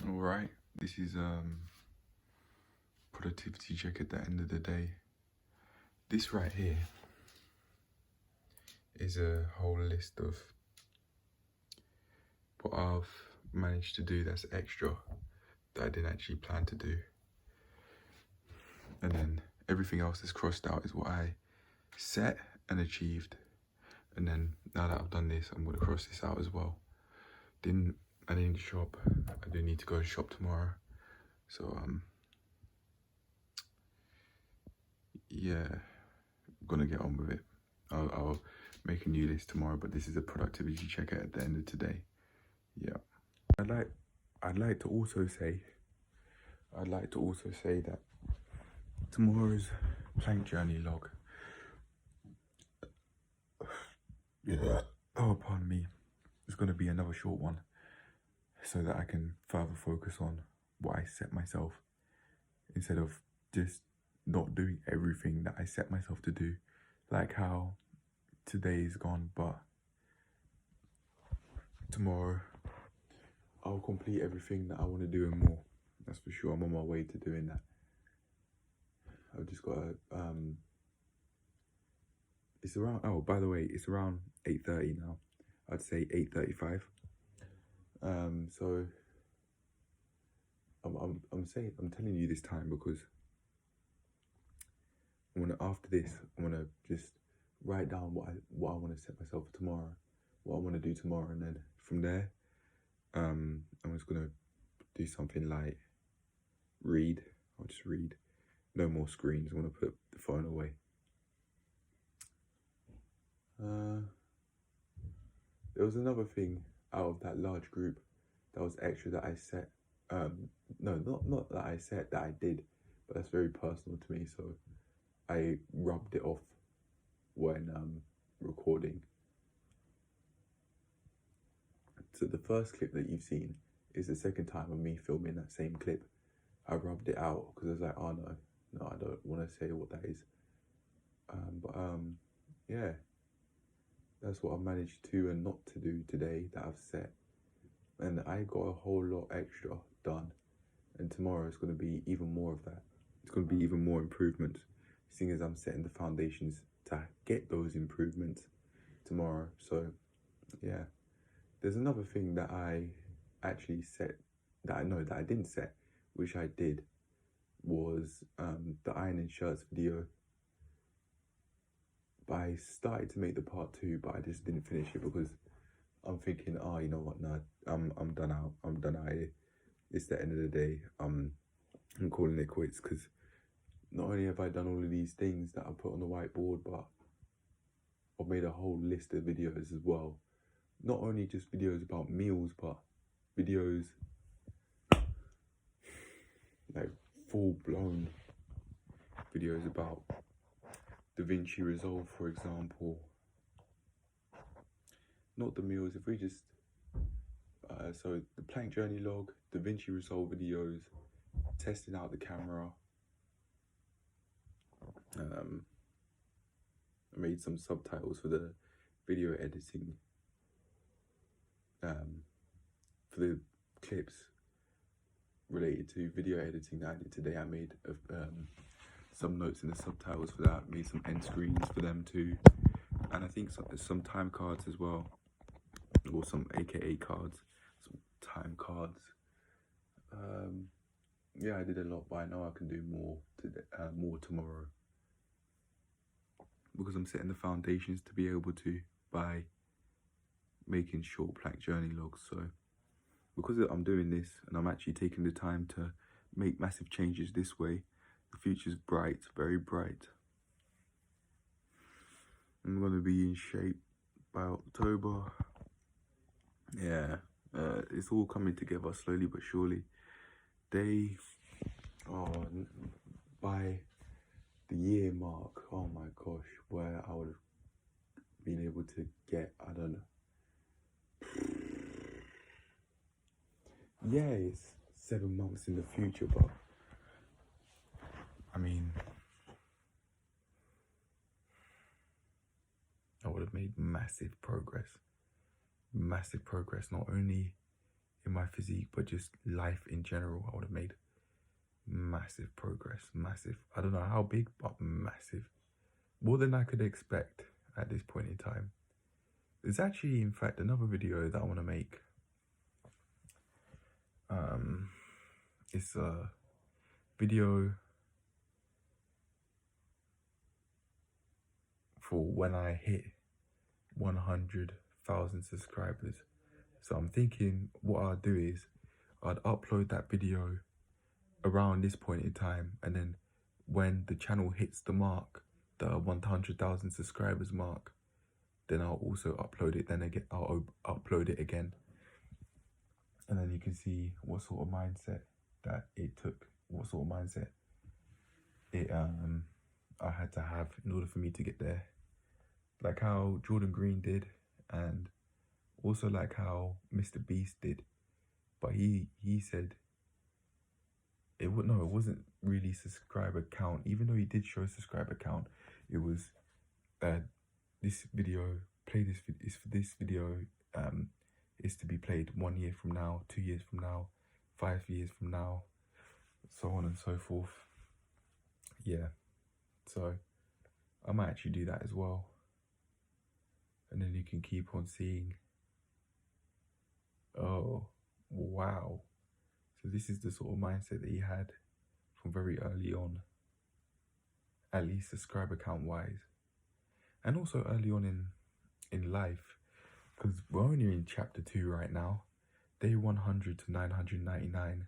All right, this is productivity check at the end of the day. This right here is a whole list of what I've managed to do that's extra that I didn't actually plan to do. And then everything else that's crossed out is what I set and achieved. And then now that I've done this, I'm gonna cross this out as well. I didn't shop. I do need to go shop tomorrow. So yeah, I'm gonna get on with it. I'll make a new list tomorrow, but this is a productivity checker at the end of today. Yeah. I'd like to also say that tomorrow's plank journey log. Yeah. Oh, pardon me. It's gonna be another short one, so that I can further focus on what I set myself, instead of just not doing everything that I set myself to do, like how today is gone. But tomorrow I'll complete everything that I want to do and more. That's for sure. I'm on my way to doing that. I've just got to it's around, oh, by the way, it's around 8:30 now. I'd say 8:35. So I'm telling you this time because after this, I'm gonna just write down what I want to set myself for tomorrow, what I want to do tomorrow, and then from there, I'm just gonna do something like read. I'll just read. No more screens. I'm gonna put the phone away. There was another thing out of that large group that was extra that I set. No, not that I set, that I did, but that's very personal to me, so I rubbed it off when recording. So the first clip that you've seen is the second time of me filming that same clip. I rubbed it out because I was like, oh no, I don't want to say what that is. Yeah, that's what I've managed to and not to do today that I've set. And I got a whole lot extra done. And tomorrow is going to be even more of that. It's going to be even more improvements, seeing as I'm setting the foundations to get those improvements tomorrow. So yeah, there's another thing that I actually set, that I didn't set, which I did, was the ironing shirts video. But I started to make the part 2, but I just didn't finish it because I'm thinking, oh, you know what, no, I'm done out here. It's the end of the day. I'm calling it quits, because not only have I done all of these things that I put on the whiteboard, but I've made a whole list of videos as well. Not only just videos about meals, but videos like full-blown videos about DaVinci Resolve, for example. Not the meals, if we just so the plank journey log, DaVinci Resolve videos, testing out the camera. I made some subtitles for the video editing, for the clips related to video editing that I did today. I made some notes in the subtitles for that, made some end screens for them too, and I think some time cards as well, or some AKA cards, some time cards. Yeah, I did a lot, but I know I can do more tomorrow, because I'm setting the foundations to be able to by making short plank journey logs. So because I'm doing this and I'm actually taking the time to make massive changes this way, the future's bright, very bright. I'm gonna be in shape by October. Yeah, it's all coming together slowly but surely. By the year mark, oh my gosh, where I would have been able to get, I don't know. Yeah, it's 7 months in the future, but I mean, I would have made massive progress, not only in my physique, but just life in general, I would have made massive progress. Massive. I don't know how big, but massive. More than I could expect at this point in time. There's actually, in fact, another video that I want to make. It's a video for when I hit 100,000 subscribers. So I'm thinking what I'd do is I'd upload that video around this point in time, and then when the channel hits the mark, the 100,000 subscribers mark, then I'll also upload it. Then again, I'll upload it again, and then you can see what sort of mindset that it took, what sort of mindset it I had to have in order for me to get there. Like how Jordan Green did, and also like how Mr. Beast did. But he said it wasn't really subscriber count. Even though he did show subscriber count, it was this video, this video is to be played 1 year from now, 2 years from now, 5 years from now, so on and so forth. Yeah, so I might actually do that as well, and then you can keep on seeing. Oh wow, so this is the sort of mindset that he had from very early on, at least subscriber count wise, and also early on in life, because we're only in chapter 2 right now, day 100 to 999,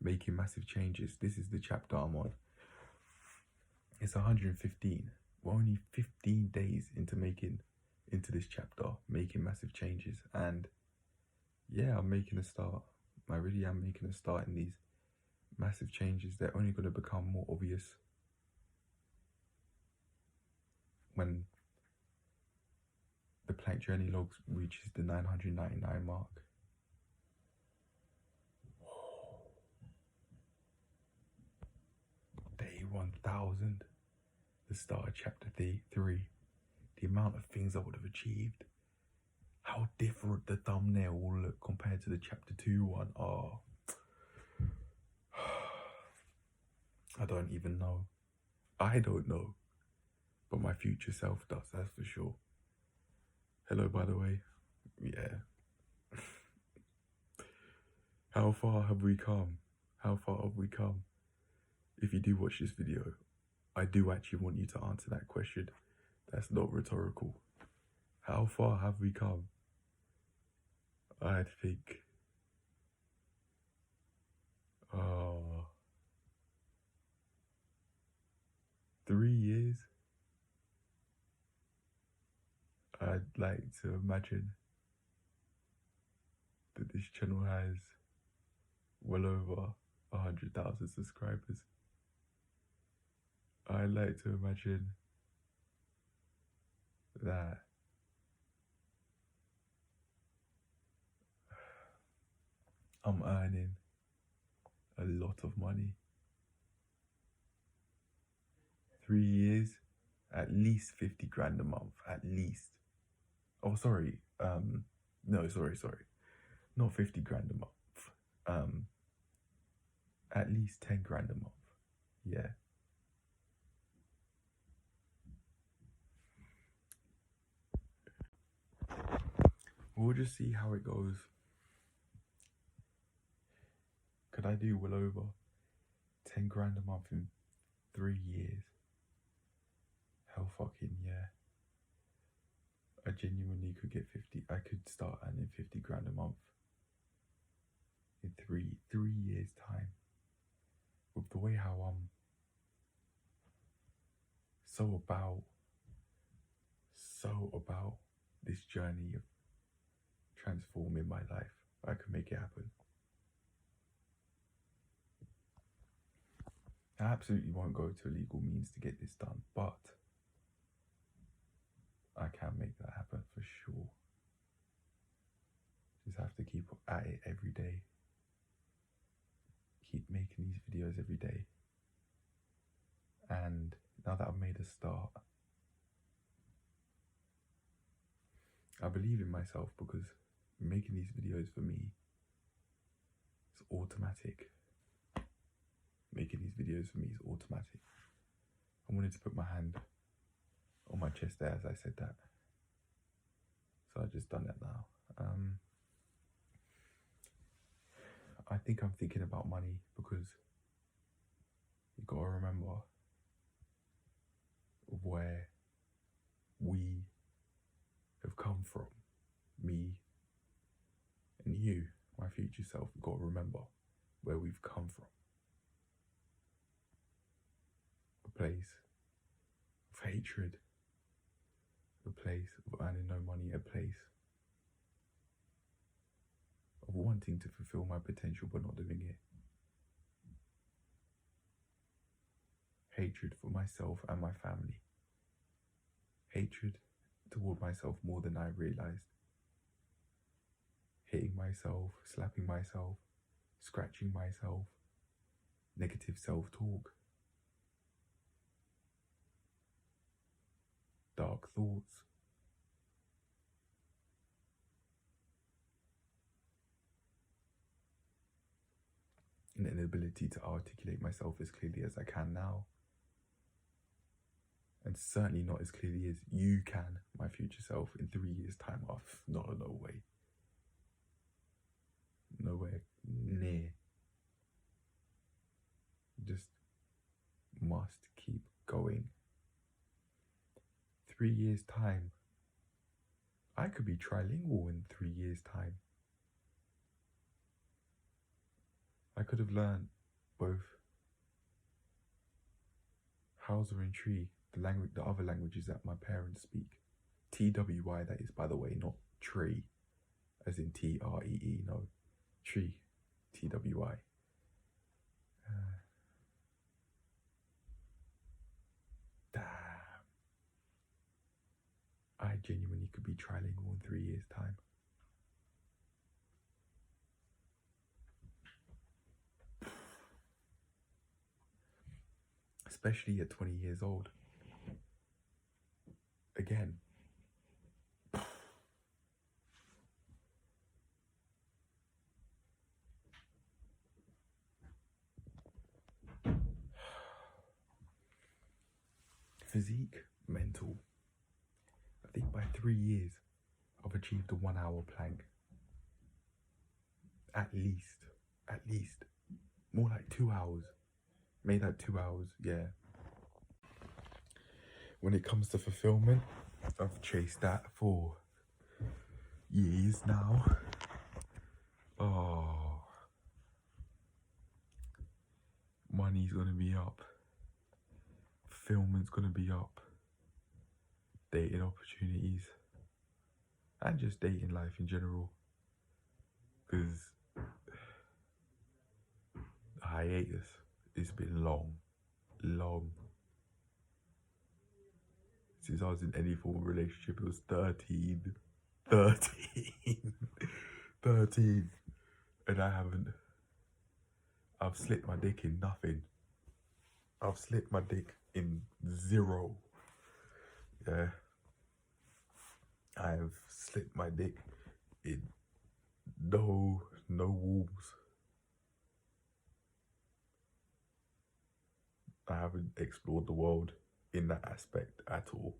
making massive changes. This is the chapter I'm on. It's 115. We're only 15 days into this chapter, making massive changes. And yeah, I'm making a start. I really am making a start in these massive changes. They're only going to become more obvious when the Plank Journey logs reaches the 999 mark. Day 1000, the start of chapter 3, the amount of things I would have achieved, how different the thumbnail will look compared to the chapter 2 one. Oh, I don't even know. I don't know, but my future self does, that's for sure. Hello, by the way. Yeah. How far have we come? How far have we come? If you do watch this video, I do actually want you to answer that question. That's not rhetorical. How far have we come? I think, 3 years. I'd like to imagine that this channel has well over 100,000 subscribers. I'd like to imagine that I'm earning a lot of money. 3 years, at least 50 grand a month, at least. Oh, sorry. No, sorry. Not 50 grand a month. At least 10 grand a month. Yeah. We'll just see how it goes. Could I do well over 10 grand a month in 3 years? Hell fucking yeah. I genuinely could get 50. I could start earning 50 grand a month in three years time. With the way how I'm so about this journey of transforming my life, I can make it happen. I absolutely won't go to illegal means to get this done, but I can make that happen for sure. Just have to keep at it every day. Keep making these videos every day. And now that I've made a start, I believe in myself, because making these videos for me automatic. Making these videos for me is automatic. I wanted to put my hand on my chest there as I said that. So I've just done that now. I think I'm thinking about money because you gotta remember where we have come from. Me and you, my future self, we've got to remember where we've come from. A place of hatred, a place of earning no money, a place of wanting to fulfill my potential but not doing it. Hatred for myself and my family. Hatred toward myself more than I realized. Hitting myself, slapping myself, scratching myself, negative self-talk, dark thoughts, an inability to articulate myself as clearly as I can now, and certainly not as clearly as you can, my future self, in 3 years' time. Off, no way. Nowhere near. Just must keep going. 3 years' time. I could be trilingual in 3 years' time. I could have learned both Hausa and Tree, the other languages that my parents speak. TWY, that is, by the way, not tree, as in TREE, no. Tree, TWY. Damn. I genuinely could be trilingual in 3 years' time. Especially at 20 years old. Again. Physique, mental. I think by 3 years, I've achieved a 1 hour plank. At least. More like 2 hours. Made that 2 hours, yeah. When it comes to fulfillment, I've chased that for years now. Oh. Money's gonna be up. Fulfillment's gonna be up. Dating opportunities. And just dating life in general. Because the hiatus, it's been long. Since I was in any form of relationship, it was 13. And I've slipped my dick in nothing. I've slipped my dick in zero. Yeah. I have slipped my dick in no walls. I haven't explored the world in that aspect at all.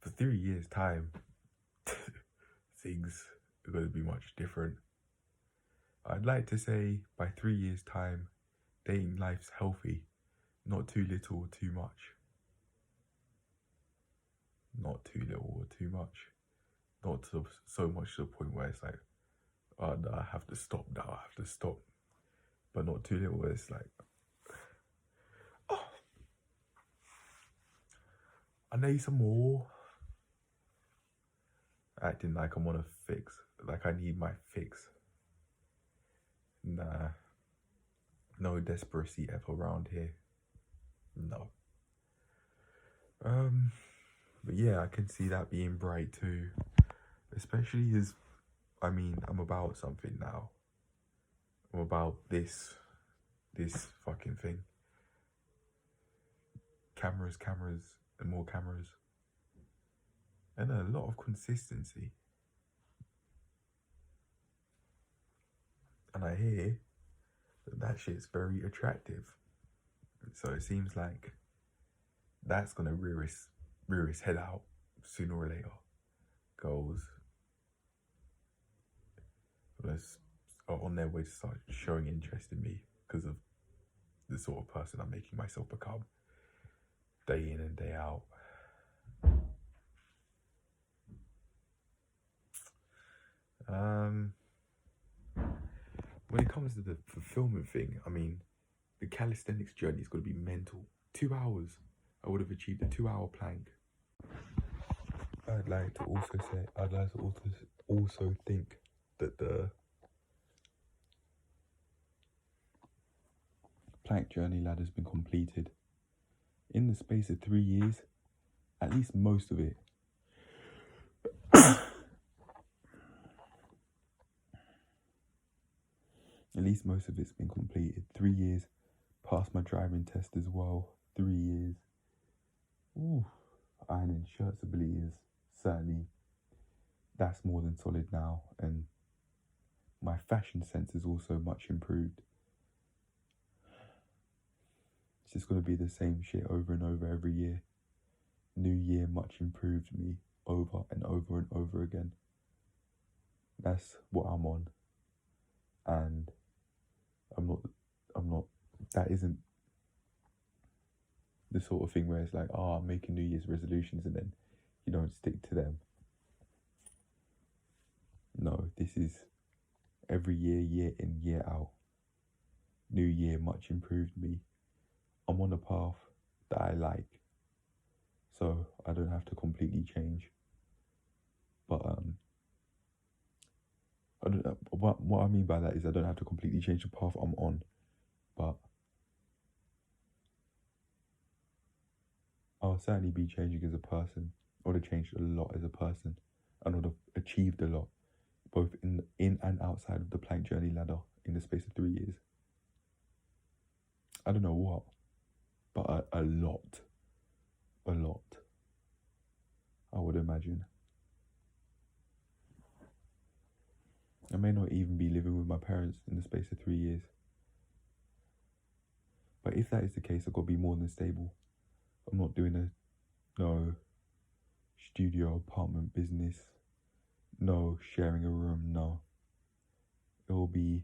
For 3 years' time, things are going to be much different. I'd like to say by 3 years' time, dating life's healthy, not too little or too much. Not too little or too much. Not so much to the point where it's like, oh no, I have to stop now, I have to stop. But not too little where it's like, oh, I need some more. Acting like I'm on a fix, like I need my fix. Nah, no desperacy ever around here. No. But yeah, I can see that being bright too. Especially as, I mean, I'm about something now. I'm about this fucking thing. Cameras, and more cameras. and a lot of consistency. And I hear that shit's very attractive. So it seems like that's gonna rear its head out sooner or later. Girls are on their way to start showing interest in me because of the sort of person I'm making myself become day in and day out. When it comes to the fulfillment thing, I mean, the calisthenics journey is going to be mental. 2 hours, I would have achieved a 2-hour plank. I'd like to also think that the plank journey ladder has been completed in the space of 3 years. At least most of it. At least most of it's been completed. 3 years. Passed my driving test as well. 3 years. Ooh. Ironing shirts ability is certainly, that's more than solid now. And my fashion sense is also much improved. It's just going to be the same shit over and over every year. New year much improved me over and over and over again. That's what I'm on. And I'm not, that isn't the sort of thing where it's like, I'm making New Year's resolutions and then you don't stick to them. No, this is every year, year in, year out. New year much improved me. I'm on a path that I like, so I don't have to completely change. But I don't know, what I mean by that is I don't have to completely change the path I'm on, but I'll certainly be changing as a person. I would have changed a lot as a person and would have achieved a lot, both in and outside of the plank journey ladder in the space of 3 years. I don't know what, but a lot, I would imagine. I may not even be living with my parents in the space of 3 years. But if that is the case, I've got to be more than stable. I'm not doing no studio apartment business, no sharing a room, no. It will be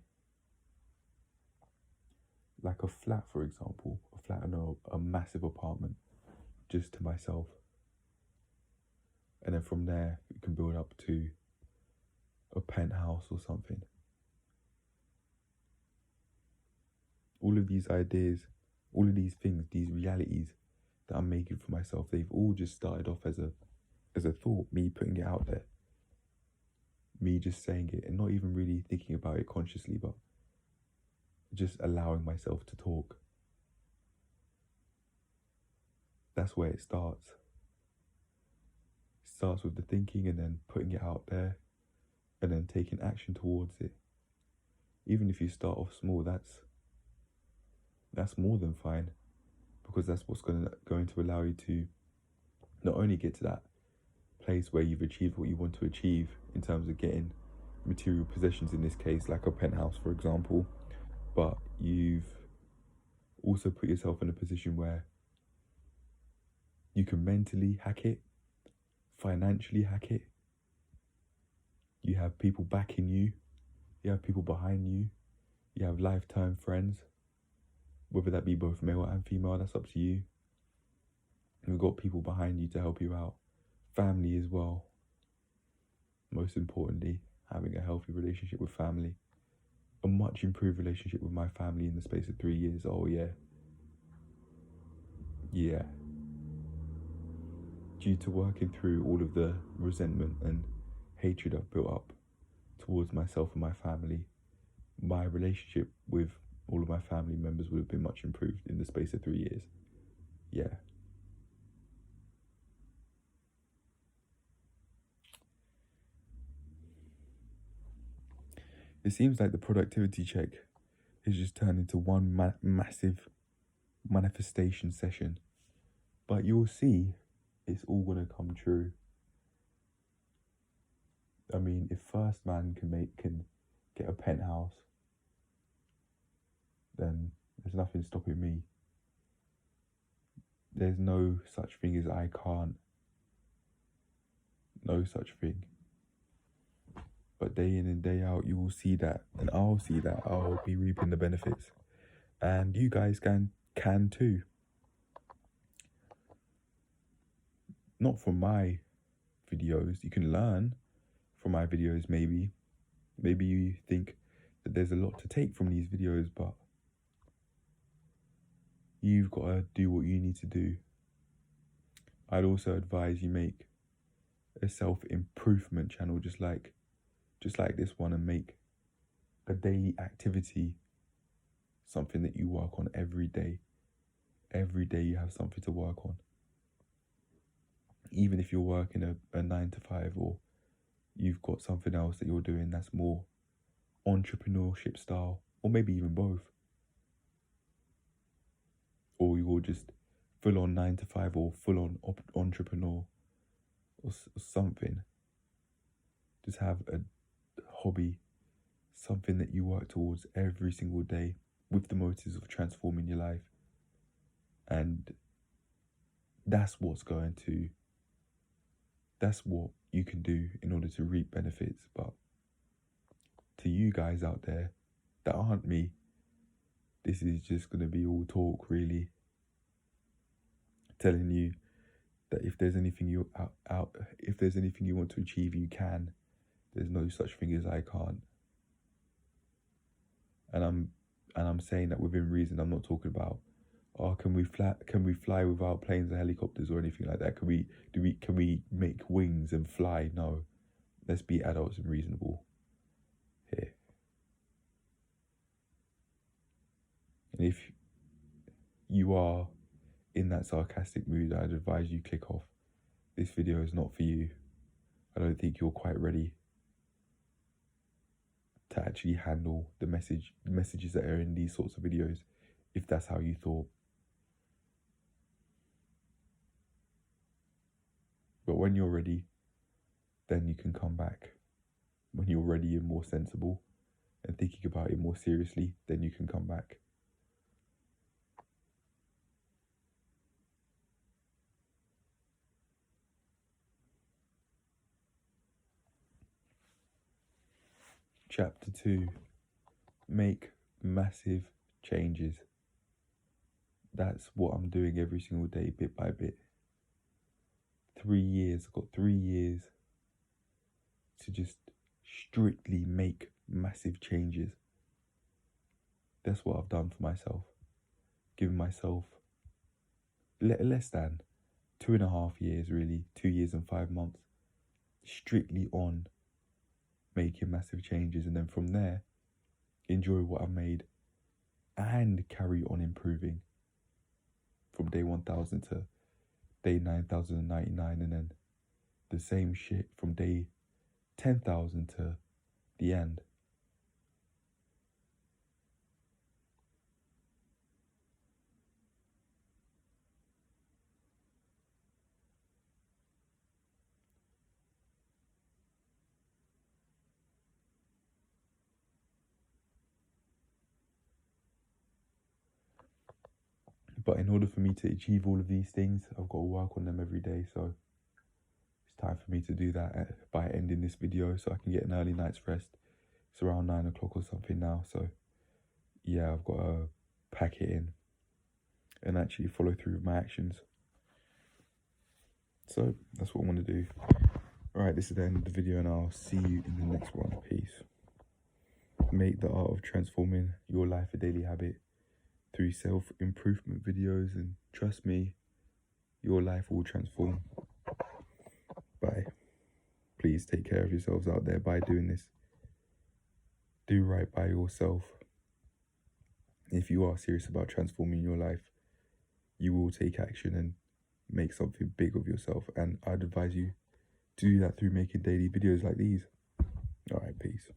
like a flat, for example, a massive apartment just to myself. And then from there, you can build up to a penthouse or something. All of these ideas, all of these things, these realities that I'm making for myself, they've all just started off as a thought, me putting it out there, me just saying it and not even really thinking about it consciously, but just allowing myself to talk. That's where it starts. It starts with the thinking and then putting it out there and then taking action towards it. Even if you start off small, that's more than fine, because that's what's going to allow you to not only get to that place where you've achieved what you want to achieve in terms of getting material possessions, in this case like a penthouse for example, but you've also put yourself in a position where you can mentally hack it, financially hack it. You have people backing you, you have people behind you, you have lifetime friends, whether that be both male and female, that's up to you. You've got people behind you to help you out, family as well. Most importantly, having a healthy relationship with family, a much improved relationship with my family in the space of 3 years. Oh yeah. Due to working through all of the resentment and hatred I've built up towards myself and my family, my relationship with all of my family members would have been much improved in the space of 3 years. Yeah. It seems like the productivity check has just turned into one massive manifestation session. But you'll see, it's all going to come true. I mean, if first man can get a penthouse, then there's nothing stopping me. There's no such thing as I can't. No such thing. But day in and day out, you will see that, and I'll see that. I'll be reaping the benefits, and you guys can too. Not from my videos. You can learn from my videos, maybe. Maybe you think that there's a lot to take from these videos, but you've got to do what you need to do. I'd also advise you make a self-improvement channel just like this one, and make a daily activity something that you work on every day. Every day you have something to work on. Even if you're working a 9 to 5, or you've got something else that you're doing that's more entrepreneurship style, or maybe even both. Or you're just full on 9 to 5 or full on entrepreneur or something. Just have a hobby, something that you work towards every single day with the motives of transforming your life. And that's what you can do in order to reap benefits. But to you guys out there that aren't me, this is just going to be all talk, really. Telling you that if there's anything you want to achieve, you can. There's no such thing as I can't. And I'm saying that within reason. I'm not talking about, oh, can we fly without planes or helicopters or anything like that? Can we make wings and fly? No. Let's be adults and reasonable here. And if you are in that sarcastic mood, I'd advise you click off. This video is not for you. I don't think you're quite ready to actually handle the messages that are in these sorts of videos, if that's how you thought. But when you're ready, then you can come back. When you're ready and more sensible and thinking about it more seriously, then you can come back. Chapter 2, make massive changes. That's what I'm doing every single day, bit by bit. 3 years, I've got 3 years to just strictly make massive changes. That's what I've done for myself. Given myself less than 2.5 years, really, 2 years and 5 months, strictly on making massive changes, and then from there, enjoy what I've made and carry on improving from day 1000 to day 9099, and then the same shit from day 10,000 to the end. But in order for me to achieve all of these things, I've got to work on them every day. So it's time for me to do that by ending this video so I can get an early night's rest. It's around 9 o'clock or something now. So yeah, I've got to pack it in and actually follow through with my actions. So that's what I want to do. Alright, this is the end of the video, and I'll see you in the next one. Peace. Make the art of transforming your life a daily habit through self-improvement videos, and trust me, your life will transform. Bye. Please take care of yourselves out there by doing this. Do right by yourself. If you are serious about transforming your life, you will take action and make something big of yourself. And I'd advise you to do that through making daily videos like these. Alright, peace.